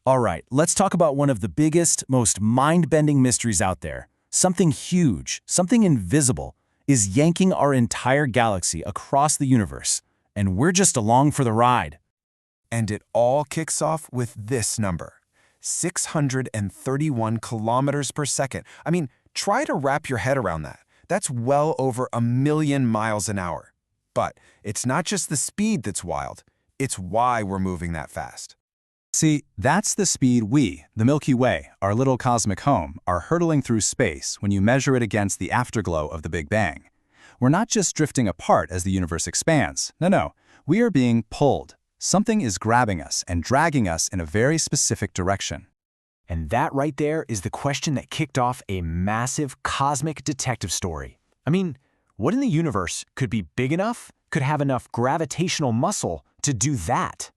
All right, let's talk about one of the biggest, most mind-bending mysteries out there. Something huge, something invisible, is yanking our entire galaxy across the universe, and we're just along for the ride. And it all kicks off with this number, 631 kilometers per second. I mean, try to wrap your head around that. That's well over 1,000,000 miles an hour. But it's not just the speed that's wild, it's why we're moving that fast. See, that's the speed we, the Milky Way, our little cosmic home, are hurtling through space when you measure it against the afterglow of the Big Bang. We're not just drifting apart as the universe expands. No, we are being pulled. Something is grabbing us and dragging us in a very specific direction. And that right there is the question that kicked off a massive cosmic detective story. I mean, what in the universe could be big enough, could have enough gravitational muscle to do that?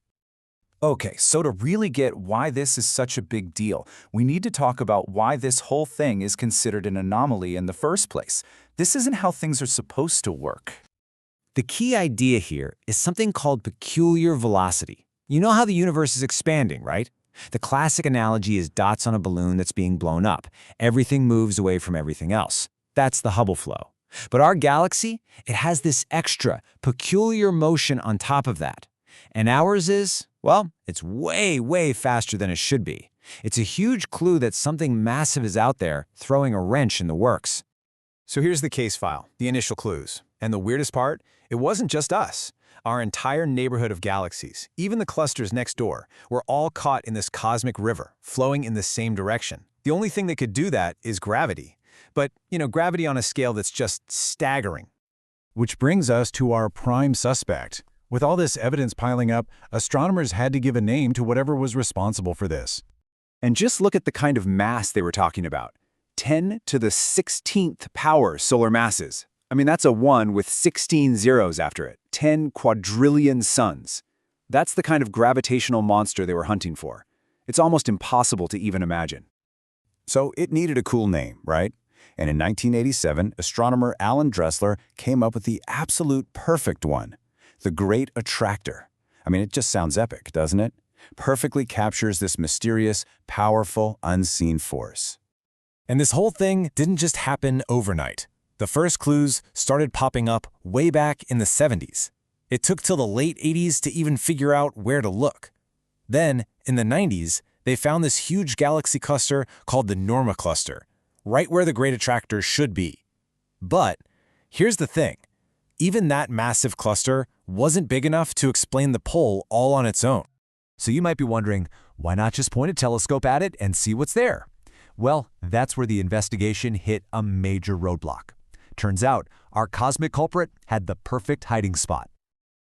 Okay, so to really get why this is such a big deal, we need to talk about why this whole thing is considered an anomaly in the first place. This isn't how things are supposed to work. The key idea here is something called peculiar velocity. You know how the universe is expanding, right? The classic analogy is dots on a balloon that's being blown up. Everything moves away from everything else. That's the Hubble flow. But our galaxy, it has this extra, peculiar motion on top of that. And ours is, well, it's way, way faster than it should be. It's a huge clue that something massive is out there throwing a wrench in the works. So here's the case file, the initial clues. And the weirdest part, it wasn't just us. Our entire neighborhood of galaxies, even the clusters next door, were all caught in this cosmic river, flowing in the same direction. The only thing that could do that is gravity. But, gravity on a scale that's just staggering. Which brings us to our prime suspect. With all this evidence piling up, astronomers had to give a name to whatever was responsible for this. And just look at the kind of mass they were talking about. 10 to the 16th power solar masses. I mean, that's a 1 with 16 zeros after it. 10 quadrillion suns. That's the kind of gravitational monster they were hunting for. It's almost impossible to even imagine. So it needed a cool name, right? And in 1987, astronomer Alan Dressler came up with the absolute perfect one. The Great Attractor. I mean, it just sounds epic, doesn't it? Perfectly captures this mysterious, powerful, unseen force. And this whole thing didn't just happen overnight. The first clues started popping up way back in the 70s. It took till the late 80s to even figure out where to look. Then, in the 90s, they found this huge galaxy cluster called the Norma Cluster, right where the Great Attractor should be. But here's the thing. Even that massive cluster wasn't big enough to explain the pull all on its own. So you might be wondering, why not just point a telescope at it and see what's there? Well, that's where the investigation hit a major roadblock. Turns out, our cosmic culprit had the perfect hiding spot.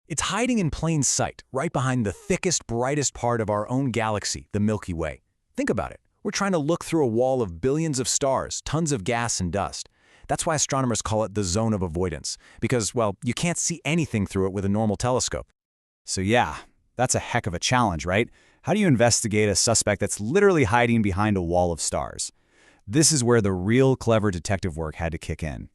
It's hiding in plain sight, right behind the thickest, brightest part of our own galaxy, the Milky Way. Think about it. We're trying to look through a wall of billions of stars, tons of gas and dust. That's why astronomers call it the zone of avoidance, because, well, you can't see anything through it with a normal telescope. So yeah, that's a heck of a challenge, right? How do you investigate a suspect that's literally hiding behind a wall of stars? This is where the real clever detective work had to kick in.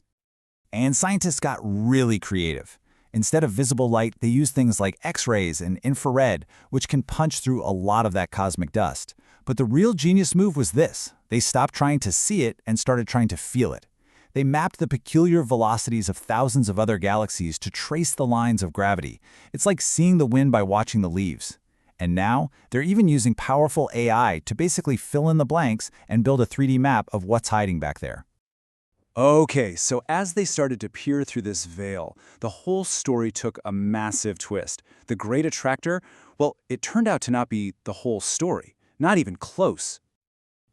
And scientists got really creative. Instead of visible light, they used things like X-rays and infrared, which can punch through a lot of that cosmic dust. But the real genius move was this. They stopped trying to see it and started trying to feel it. They mapped the peculiar velocities of thousands of other galaxies to trace the lines of gravity. It's like seeing the wind by watching the leaves. And now, they're even using powerful AI to basically fill in the blanks and build a 3D map of what's hiding back there. Okay, so as they started to peer through this veil, the whole story took a massive twist. The Great Attractor, well, it turned out to not be the whole story. Not even close.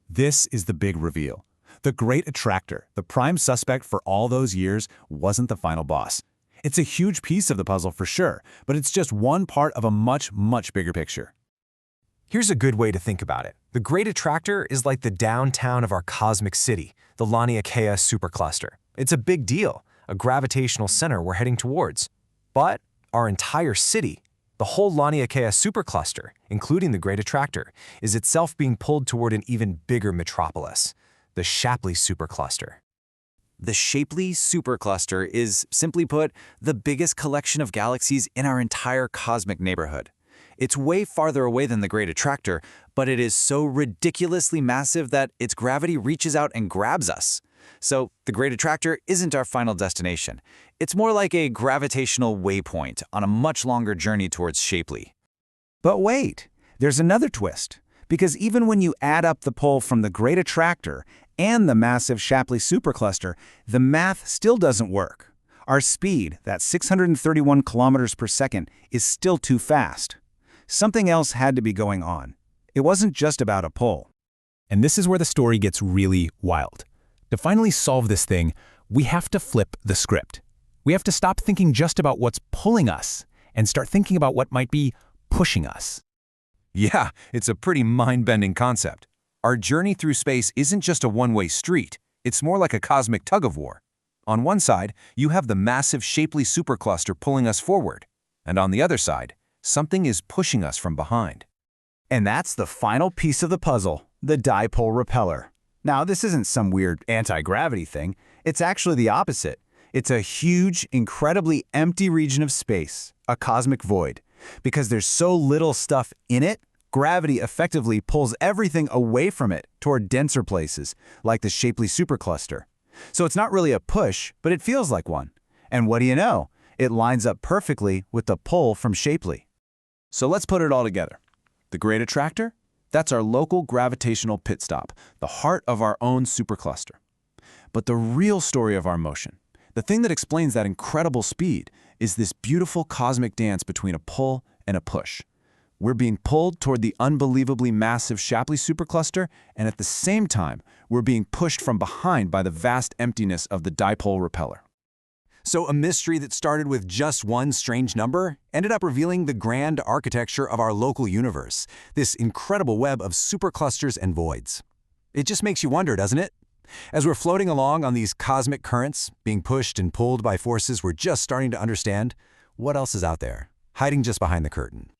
This is the big reveal. The Great Attractor, the prime suspect for all those years, wasn't the final boss. It's a huge piece of the puzzle for sure, but it's just one part of a much, much bigger picture. Here's a good way to think about it. The Great Attractor is like the downtown of our cosmic city, the Laniakea Supercluster. It's a big deal, a gravitational center we're heading towards. But our entire city, the whole Laniakea Supercluster, including the Great Attractor, is itself being pulled toward an even bigger metropolis, the Shapley Supercluster. The Shapley Supercluster is, simply put, the biggest collection of galaxies in our entire cosmic neighborhood. It's way farther away than the Great Attractor, but it is so ridiculously massive that its gravity reaches out and grabs us. So the Great Attractor isn't our final destination. It's more like a gravitational waypoint on a much longer journey towards Shapley. But wait, there's another twist. Because even when you add up the pull from the Great Attractor and the massive Shapley Supercluster, the math still doesn't work. Our speed, that 631 kilometers per second, is still too fast. Something else had to be going on. It wasn't just about a pull. And this is where the story gets really wild. To finally solve this thing, we have to flip the script. We have to stop thinking just about what's pulling us and start thinking about what might be pushing us. Yeah, it's a pretty mind-bending concept. Our journey through space isn't just a one-way street. It's more like a cosmic tug-of-war. On one side, you have the massive Shapley Supercluster pulling us forward. And on the other side, something is pushing us from behind. And that's the final piece of the puzzle, the dipole repeller. Now, this isn't some weird anti-gravity thing. It's actually the opposite. It's a huge, incredibly empty region of space, a cosmic void. Because there's so little stuff in it, gravity effectively pulls everything away from it toward denser places, like the Shapley Supercluster. So it's not really a push, but it feels like one. And what do you know? It lines up perfectly with the pull from Shapley. So let's put it all together. The Great Attractor? That's our local gravitational pit stop, the heart of our own supercluster. But the real story of our motion, the thing that explains that incredible speed, is this beautiful cosmic dance between a pull and a push. We're being pulled toward the unbelievably massive Shapley Supercluster, and at the same time, we're being pushed from behind by the vast emptiness of the dipole repeller. So a mystery that started with just one strange number ended up revealing the grand architecture of our local universe, this incredible web of superclusters and voids. It just makes you wonder, doesn't it? As we're floating along on these cosmic currents, being pushed and pulled by forces we're just starting to understand, what else is out there, hiding just behind the curtain?